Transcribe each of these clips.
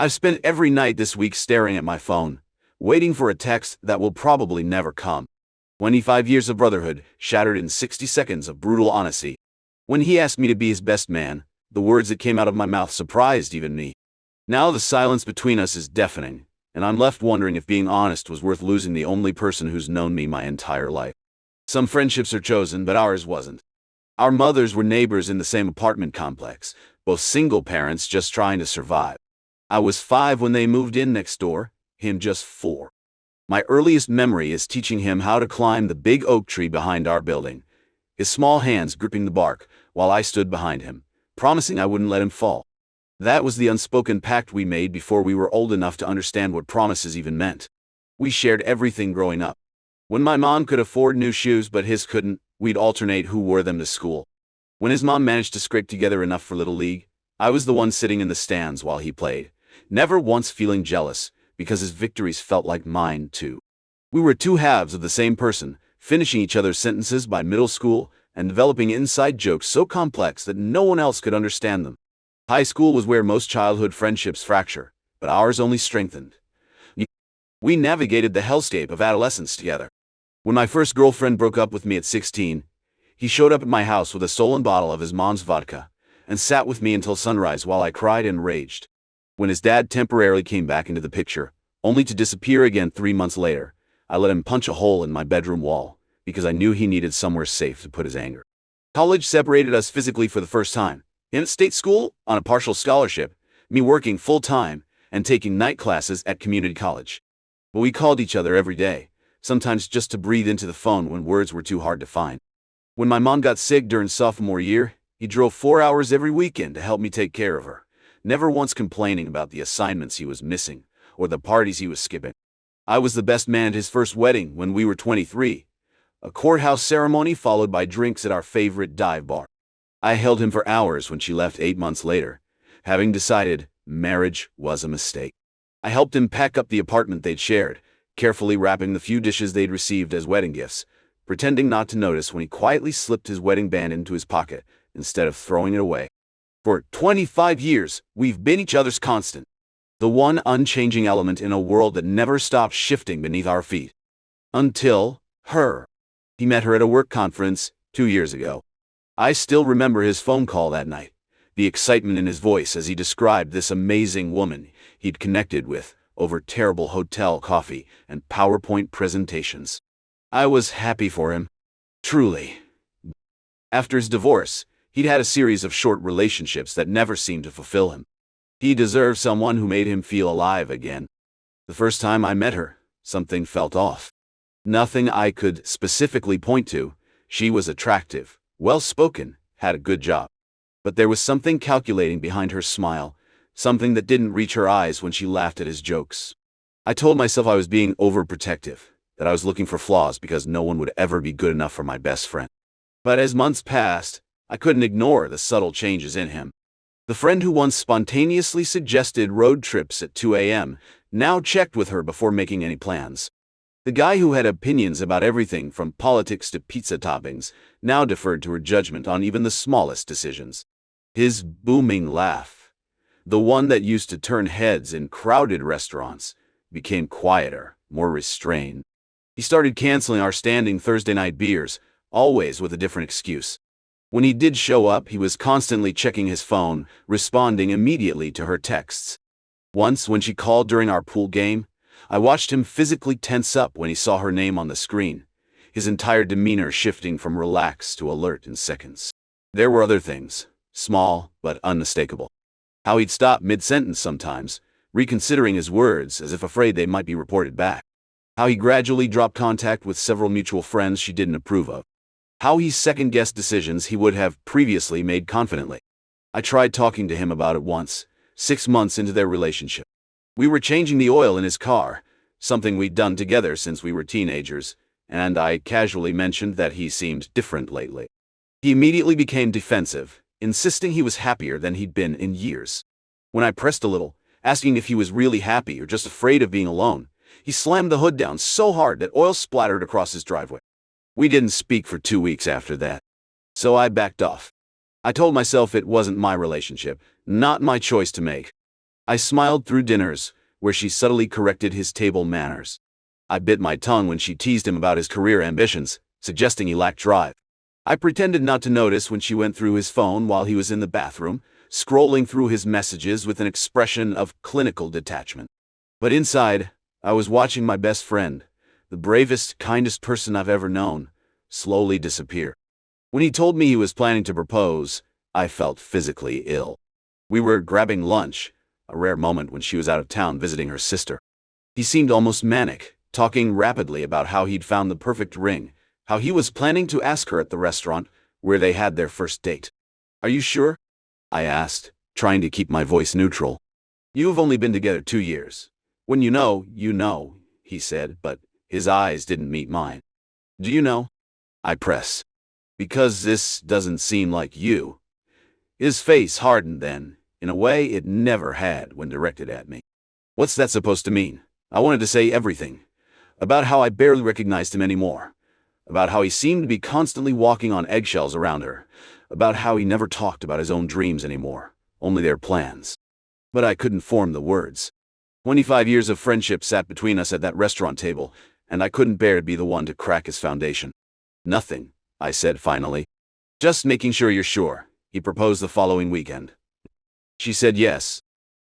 I've spent every night this week staring at my phone, waiting for a text that will probably never come. 25 years of brotherhood shattered in 60 seconds of brutal honesty. When he asked me to be his best man, the words that came out of my mouth surprised even me. Now the silence between us is deafening, and I'm left wondering if being honest was worth losing the only person who's known me my entire life. Some friendships are chosen, but ours wasn't. Our mothers were neighbors in the same apartment complex, both single parents just trying to survive. I was 5 when they moved in next door, him just 4. My earliest memory is teaching him how to climb the big oak tree behind our building, his small hands gripping the bark while I stood behind him, promising I wouldn't let him fall. That was the unspoken pact we made before we were old enough to understand what promises even meant. We shared everything growing up. When my mom could afford new shoes but his couldn't, we'd alternate who wore them to school. When his mom managed to scrape together enough for Little League, I was the one sitting in the stands while he played, never once feeling jealous, because his victories felt like mine too. We were two halves of the same person, finishing each other's sentences by middle school and developing inside jokes so complex that no one else could understand them. High school was where most childhood friendships fracture, but ours only strengthened. We navigated the hellscape of adolescence together. When my first girlfriend broke up with me at 16, he showed up at my house with a stolen bottle of his mom's vodka and sat with me until sunrise while I cried and raged. When his dad temporarily came back into the picture, only to disappear again 3 months later, I let him punch a hole in my bedroom wall because I knew he needed somewhere safe to put his anger. College separated us physically for the first time. In state school, on a partial scholarship, me working full-time and taking night classes at community college. But we called each other every day, sometimes just to breathe into the phone when words were too hard to find. When my mom got sick during sophomore year, he drove 4 hours every weekend to help me take care of her, never once complaining about the assignments he was missing or the parties he was skipping. I was the best man at his first wedding when we were 23, a courthouse ceremony followed by drinks at our favorite dive bar. I held him for hours when she left 8 months later, having decided marriage was a mistake. I helped him pack up the apartment they'd shared, carefully wrapping the few dishes they'd received as wedding gifts, pretending not to notice when he quietly slipped his wedding band into his pocket instead of throwing it away. For 25 years, we've been each other's constant, the one unchanging element in a world that never stops shifting beneath our feet. Until her. He met her at a work conference 2 years ago. I still remember his phone call that night, the excitement in his voice as he described this amazing woman he'd connected with over terrible hotel coffee and PowerPoint presentations. I was happy for him. Truly. After his divorce, he'd had a series of short relationships that never seemed to fulfill him. He deserved someone who made him feel alive again. The first time I met her, something felt off. Nothing I could specifically point to. She was attractive, well-spoken, had a good job. But there was something calculating behind her smile, something that didn't reach her eyes when she laughed at his jokes. I told myself I was being overprotective, that I was looking for flaws because no one would ever be good enough for my best friend. But as months passed, I couldn't ignore the subtle changes in him. The friend who once spontaneously suggested road trips at 2 a.m. now checked with her before making any plans. The guy who had opinions about everything from politics to pizza toppings now deferred to her judgment on even the smallest decisions. His booming laugh, the one that used to turn heads in crowded restaurants, became quieter, more restrained. He started canceling our standing Thursday night beers, always with a different excuse. When he did show up, he was constantly checking his phone, responding immediately to her texts. Once, when she called during our pool game, I watched him physically tense up when he saw her name on the screen, his entire demeanor shifting from relaxed to alert in seconds. There were other things, small but unmistakable. How he'd stop mid-sentence sometimes, reconsidering his words as if afraid they might be reported back. How he gradually dropped contact with several mutual friends she didn't approve of. How he second-guessed decisions he would have previously made confidently. I tried talking to him about it once, 6 months into their relationship. We were changing the oil in his car, something we'd done together since we were teenagers, and I casually mentioned that he seemed different lately. He immediately became defensive, insisting he was happier than he'd been in years. When I pressed a little, asking if he was really happy or just afraid of being alone, he slammed the hood down so hard that oil splattered across his driveway. We didn't speak for 2 weeks after that, so I backed off. I told myself it wasn't my relationship, not my choice to make. I smiled through dinners, where she subtly corrected his table manners. I bit my tongue when she teased him about his career ambitions, suggesting he lacked drive. I pretended not to notice when she went through his phone while he was in the bathroom, scrolling through his messages with an expression of clinical detachment. But inside, I was watching my best friend, the bravest, kindest person I've ever known, slowly disappear. When he told me he was planning to propose, I felt physically ill. We were grabbing lunch, a rare moment when she was out of town visiting her sister. He seemed almost manic, talking rapidly about how he'd found the perfect ring, how he was planning to ask her at the restaurant where they had their first date. "Are you sure?" I asked, trying to keep my voice neutral. "You've only been together 2 years. When you know," he said, but his eyes didn't meet mine. "Do you know?" I pressed. "Because this doesn't seem like you." His face hardened then, in a way it never had when directed at me. What's that supposed to mean? I wanted to say everything. About how I barely recognized him anymore. About how he seemed to be constantly walking on eggshells around her. About how he never talked about his own dreams anymore, only their plans. But I couldn't form the words. 25 years of friendship sat between us at that restaurant table, and I couldn't bear to be the one to crack his foundation. "Nothing," I said finally. "Just making sure you're sure." He proposed the following weekend. She said yes.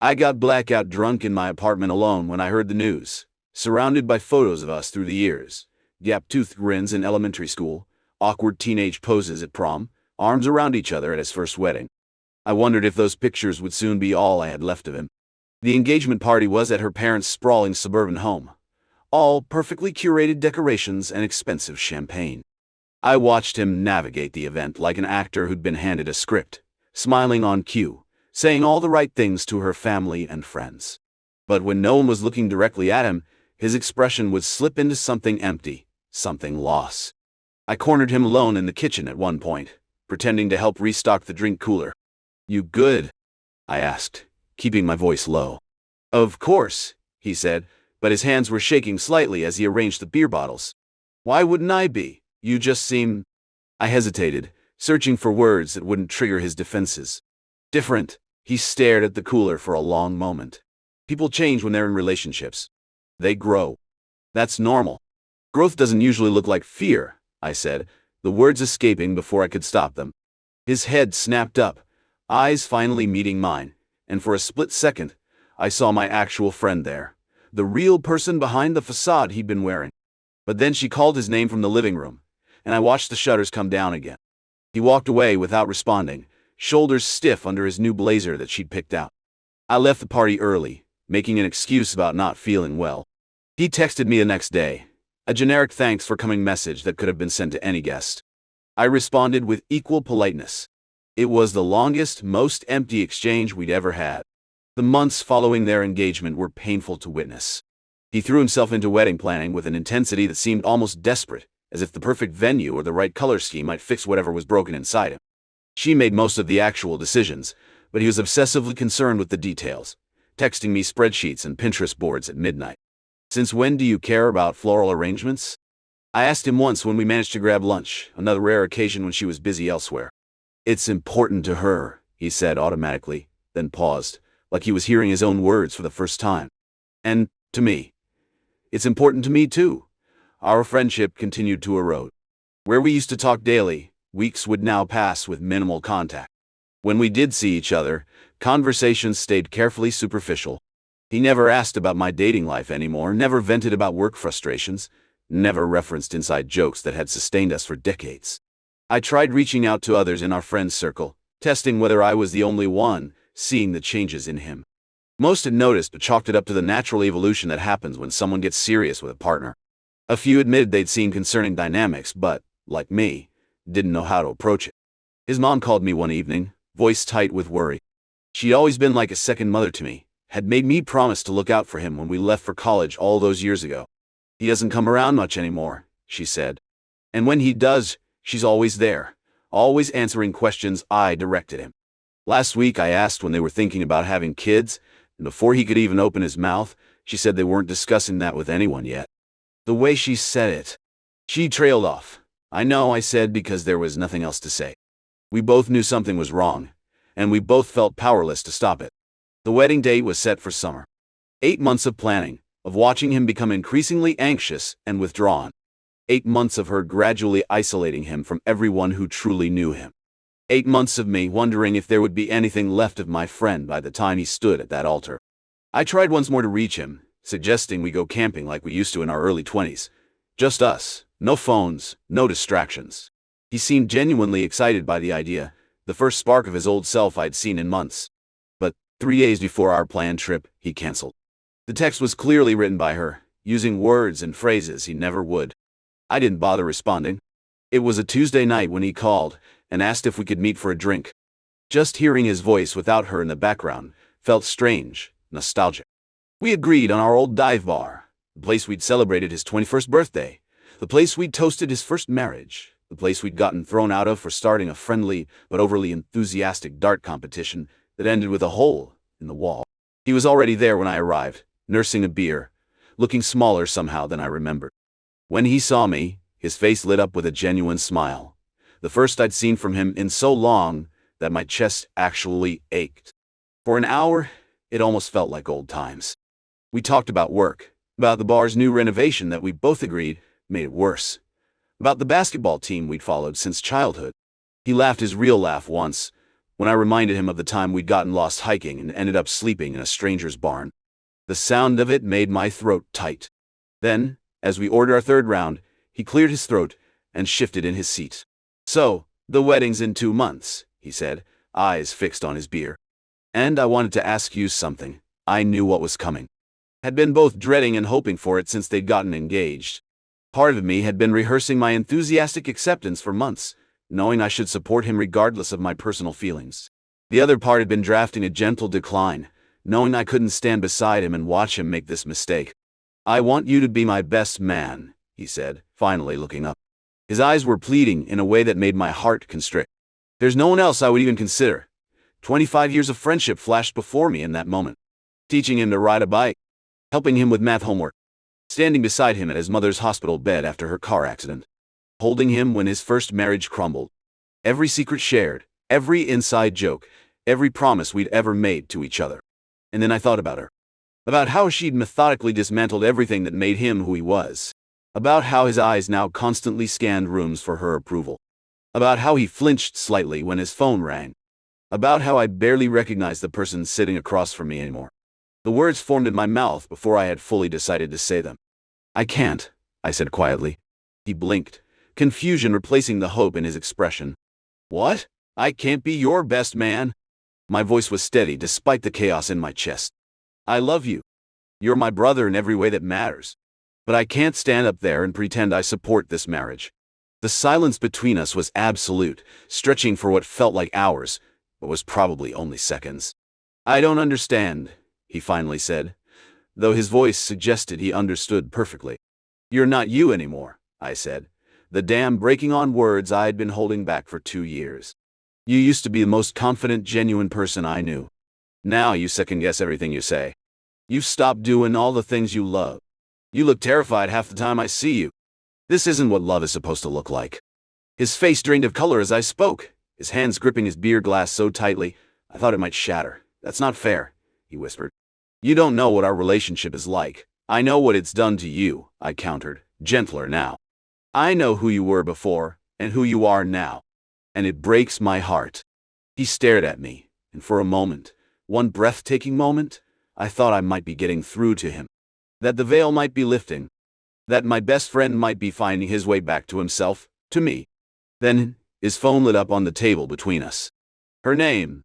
I got blackout drunk in my apartment alone when I heard the news, surrounded by photos of us through the years. Gap-toothed grins in elementary school, awkward teenage poses at prom, arms around each other at his first wedding. I wondered if those pictures would soon be all I had left of him. The engagement party was at her parents' sprawling suburban home. All perfectly curated decorations and expensive champagne. I watched him navigate the event like an actor who'd been handed a script, smiling on cue, saying all the right things to her family and friends. But when no one was looking directly at him, his expression would slip into something empty, something lost. I cornered him alone in the kitchen at one point, pretending to help restock the drink cooler. "You good?" I asked, keeping my voice low. "Of course," he said, but his hands were shaking slightly as he arranged the beer bottles. "Why wouldn't I be? You just seem—" I hesitated, searching for words that wouldn't trigger his defenses. "Different." He stared at the cooler for a long moment. "People change when they're in relationships. They grow. That's normal. Growth doesn't usually look like fear," I said, the words escaping before I could stop them. His head snapped up, eyes finally meeting mine, and for a split second, I saw my actual friend there, the real person behind the facade he'd been wearing. But then she called his name from the living room, and I watched the shutters come down again. He walked away without responding, shoulders stiff under his new blazer that she'd picked out. I left the party early, making an excuse about not feeling well. He texted me the next day, a generic thanks for coming message that could have been sent to any guest. I responded with equal politeness. It was the longest, most empty exchange we'd ever had. The months following their engagement were painful to witness. He threw himself into wedding planning with an intensity that seemed almost desperate, as if the perfect venue or the right color scheme might fix whatever was broken inside him. She made most of the actual decisions, but he was obsessively concerned with the details, texting me spreadsheets and Pinterest boards at midnight. "Since when do you care about floral arrangements?" I asked him once when we managed to grab lunch, another rare occasion when she was busy elsewhere. "It's important to her," he said automatically, then paused, like he was hearing his own words for the first time. "And, to me. It's important to me too." Our friendship continued to erode. Where we used to talk daily, weeks would now pass with minimal contact. When we did see each other, conversations stayed carefully superficial. He never asked about my dating life anymore, never vented about work frustrations, never referenced inside jokes that had sustained us for decades. I tried reaching out to others in our friends' circle, testing whether I was the only one seeing the changes in him. Most had noticed but chalked it up to the natural evolution that happens when someone gets serious with a partner. A few admitted they'd seen concerning dynamics but, like me, didn't know how to approach it. His mom called me one evening, voice tight with worry. She'd always been like a second mother to me, had made me promise to look out for him when we left for college all those years ago. "He doesn't come around much anymore," she said. "And when he does, she's always there, always answering questions I directed him." Last week I asked when they were thinking about having kids, and before he could even open his mouth, she said they weren't discussing that with anyone yet. The way she said it. She trailed off. "I know," I said, because there was nothing else to say. We both knew something was wrong, and we both felt powerless to stop it. The wedding date was set for summer. 8 months of planning, of watching him become increasingly anxious and withdrawn. 8 months of her gradually isolating him from everyone who truly knew him. 8 months of me wondering if there would be anything left of my friend by the time he stood at that altar. I tried once more to reach him, suggesting we go camping like we used to in our early 20s. Just us, no phones, no distractions. He seemed genuinely excited by the idea, the first spark of his old self I'd seen in months. But 3 days before our planned trip, he canceled. The text was clearly written by her, using words and phrases he never would. I didn't bother responding. It was a Tuesday night when he called and asked if we could meet for a drink. Just hearing his voice without her in the background felt strange, nostalgic. We agreed on our old dive bar, the place we'd celebrated his 21st birthday, the place we'd toasted his first marriage, the place we'd gotten thrown out of for starting a friendly but overly enthusiastic dart competition that ended with a hole in the wall. He was already there when I arrived, nursing a beer, looking smaller somehow than I remembered. When he saw me, his face lit up with a genuine smile, the first I'd seen from him in so long that my chest actually ached. For an hour, it almost felt like old times. We talked about work, about the bar's new renovation that we both agreed made it worse, about the basketball team we'd followed since childhood. He laughed his real laugh once, when I reminded him of the time we'd gotten lost hiking and ended up sleeping in a stranger's barn. The sound of it made my throat tight. Then, as we ordered our third round, he cleared his throat and shifted in his seat. "So, the wedding's in 2 months," he said, eyes fixed on his beer. "And I wanted to ask you something." I knew what was coming. Had been both dreading and hoping for it since they'd gotten engaged. Part of me had been rehearsing my enthusiastic acceptance for months, knowing I should support him regardless of my personal feelings. The other part had been drafting a gentle decline, knowing I couldn't stand beside him and watch him make this mistake. "I want you to be my best man," he said, finally looking up. His eyes were pleading in a way that made my heart constrict. There's no one else I would even consider. 25 years of friendship flashed before me in that moment. Teaching him to ride a bike, helping him with math homework, standing beside him at his mother's hospital bed after her car accident, holding him when his first marriage crumbled. Every secret shared, every inside joke, every promise we'd ever made to each other. And then I thought about her. About how she'd methodically dismantled everything that made him who he was. About how his eyes now constantly scanned rooms for her approval. About how he flinched slightly when his phone rang. About how I barely recognized the person sitting across from me anymore. The words formed in my mouth before I had fully decided to say them. "I can't," I said quietly. He blinked, confusion replacing the hope in his expression. "What? I can't be your best man?" My voice was steady despite the chaos in my chest. "I love you. You're my brother in every way that matters. But I can't stand up there and pretend I support this marriage." The silence between us was absolute, stretching for what felt like hours, but was probably only seconds. "I don't understand," he finally said, though his voice suggested he understood perfectly. "You're not you anymore," I said, the dam breaking on words I'd been holding back for 2 years. "You used to be the most confident, genuine person I knew. Now you second-guess everything you say. You've stopped doing all the things you love. You look terrified half the time I see you. This isn't what love is supposed to look like." His face drained of color as I spoke, his hands gripping his beer glass so tightly I thought it might shatter. "That's not fair," he whispered. "You don't know what our relationship is like. I know what it's done to you," I countered, gentler now. "I know who you were before and who you are now, and it breaks my heart." He stared at me, and for a moment, one breathtaking moment, I thought I might be getting through to him. That the veil might be lifting. That my best friend might be finding his way back to himself, to me. Then, his phone lit up on the table between us. Her name.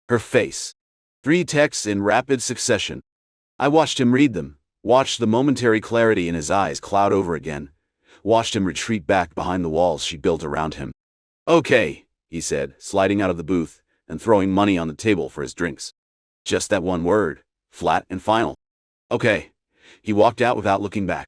Her face. 3 texts in rapid succession. I watched him read them, watched the momentary clarity in his eyes cloud over again, watched him retreat back behind the walls she built around him. "Okay," he said, sliding out of the booth and throwing money on the table for his drinks. Just that one word, flat and final. "Okay." He walked out without looking back.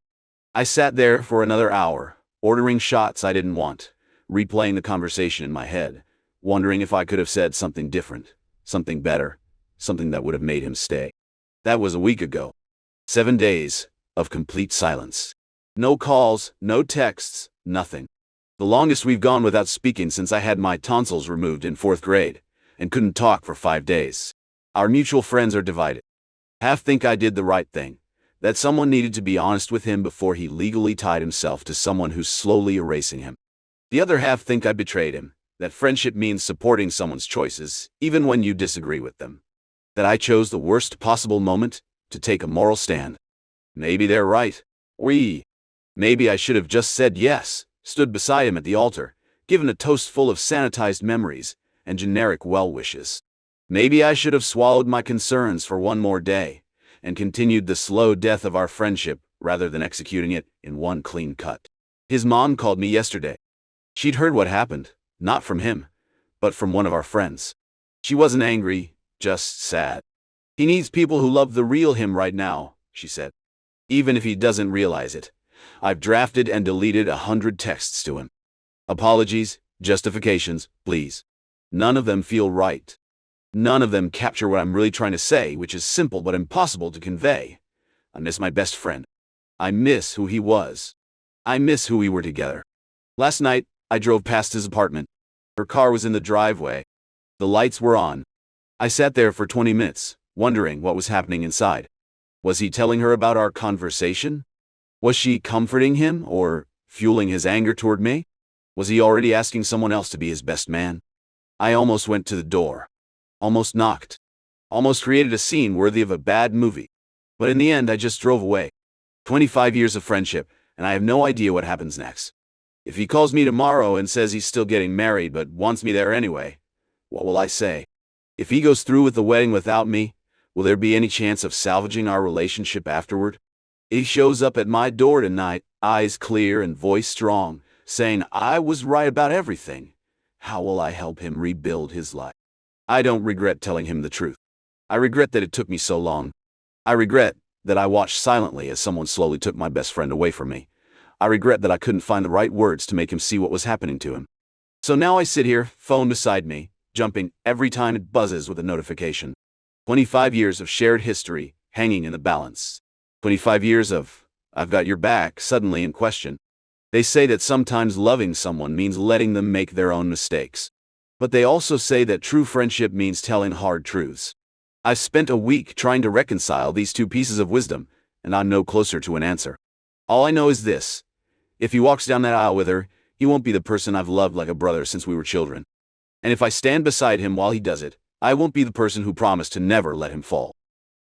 I sat there for another hour, ordering shots I didn't want, replaying the conversation in my head, wondering if I could have said something different, something better, something that would have made him stay. That was a week ago. 7 days of complete silence. No calls, no texts, nothing. The longest we've gone without speaking since I had my tonsils removed in 4th grade, and couldn't talk for 5 days. Our mutual friends are divided. Half think I did the right thing, that someone needed to be honest with him before he legally tied himself to someone who's slowly erasing him. The other half think I betrayed him, that friendship means supporting someone's choices, even when you disagree with them. That I chose the worst possible moment to take a moral stand. Maybe they're right. Maybe I should have just said yes, stood beside him at the altar, given a toast full of sanitized memories and generic well-wishes. Maybe I should have swallowed my concerns for one more day and continued the slow death of our friendship rather than executing it in one clean cut. His mom called me yesterday. She'd heard what happened, not from him, but from one of our friends. She wasn't angry, just sad. He needs people who love the real him right now, she said. Even if he doesn't realize it. I've drafted and deleted 100 texts to him. Apologies, justifications, please. None of them feel right. None of them capture what I'm really trying to say, which is simple but impossible to convey. I miss my best friend. I miss who he was. I miss who we were together. Last night, I drove past his apartment. Her car was in the driveway. The lights were on. I sat there for 20 minutes, wondering what was happening inside. Was he telling her about our conversation? Was she comforting him or fueling his anger toward me? Was he already asking someone else to be his best man? I almost went to the door. Almost knocked. Almost created a scene worthy of a bad movie. But in the end, I just drove away. 25 years of friendship, and I have no idea what happens next. If he calls me tomorrow and says he's still getting married but wants me there anyway, what will I say? If he goes through with the wedding without me, will there be any chance of salvaging our relationship afterward? If he shows up at my door tonight, eyes clear and voice strong, saying I was right about everything, how will I help him rebuild his life? I don't regret telling him the truth. I regret that it took me so long. I regret that I watched silently as someone slowly took my best friend away from me. I regret that I couldn't find the right words to make him see what was happening to him. So now I sit here, phone beside me, jumping every time it buzzes with a notification. 25 years of shared history hanging in the balance. 25 years of, I've got your back, suddenly in question. They say that sometimes loving someone means letting them make their own mistakes. But they also say that true friendship means telling hard truths. I've spent a week trying to reconcile these two pieces of wisdom, and I'm no closer to an answer. All I know is this. If he walks down that aisle with her, he won't be the person I've loved like a brother since we were children. And if I stand beside him while he does it, I won't be the person who promised to never let him fall.